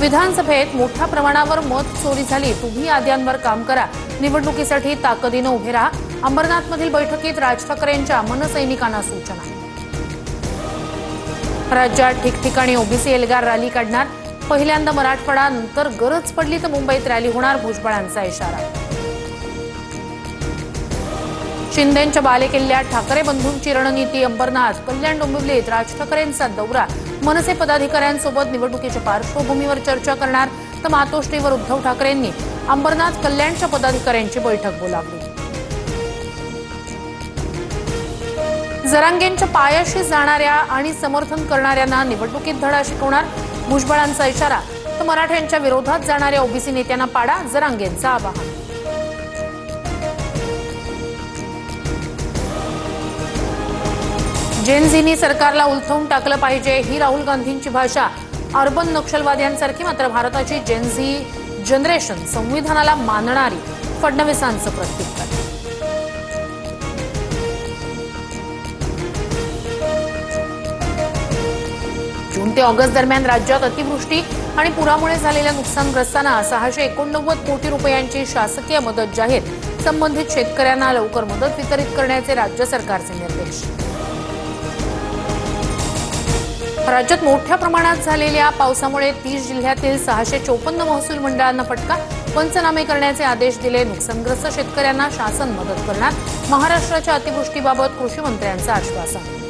विधानसभेत मोठ्या प्रमाणावर मत चोरी झाली, तुम्ही याद्यांवर काम करा, निवडणुकीसाठी ताकदीनं उभे राहा, अंबरनाथमधील बैठकीत राज ठाकरेंच्या मनसैनिकांना सूचना। राज्यात ठिकठिकाणी ओबीसी एल्गार रॅली काढणार, पहिल्यांदा मराठवाडा, नंतर गरज पडली तर मुंबईत रॅली होणार, भुजबळांचा इशारा। शिंदेंच्या बालेकिल्ल्यात ठाकरे बंधूंची रणनीती, अंबरनाथ, कल्याण डोंबिवलीत राज ठाकरेंचा दौरा, मनसे पदाधिकाऱ्यांसोबत निवडणुकीच्या पार्श्वभूमीवर चर्चा करणार, तर मातोश्रीवर उद्धव ठाकरेंनी अंबरनाथ कल्याणच्या पदाधिकाऱ्यांची बैठक बोलावली। जरांगेंच्या पायाशी जाणाऱ्या आणि समर्थन करणाऱ्यांना निवडणुकीत धडा शिकवणार, भुजबळांचा इशारा, तर मराठ्यांच्या विरोधात जाणाऱ्या ओबीसी नेत्यांना पाडा, जरांगेंचं आवाहन। जेनझीनी सरकारला उलथवून टाकलं पाहिजे, ही राहुल गांधींची भाषा। अर्बन नक्षलवाद्यांसारखी मात्र भारताची जेनझी जनरेशन संविधानाला मानणारी, फडणवीसांचं प्रत्युत्तर। जून ते ऑगस्ट दरम्यान राज्यात अतिवृष्टी आणि पुरामुळे झालेल्या नुकसानग्रस्तांना 689 कोटी रुपयांची शासकीय मदत जाहीर, संबंधित शेतकऱ्यांना लवकर मदत वितरित करण्याचे राज्य सरकारचे निर्देश। राज्यात मोठ्या प्रमाणात झालेल्या पावसामुळे 30 जिल्ह्यातील 654 महसूल मंडळांना फटका, पंचनामे करण्याचे आदेश दिले, नुकसानग्रस्त शेतकऱ्यांना शासन मदत करणार, महाराष्ट्राच्या अतिवृष्टीबाबत कृषी मंत्र्यांचं आश्वासन।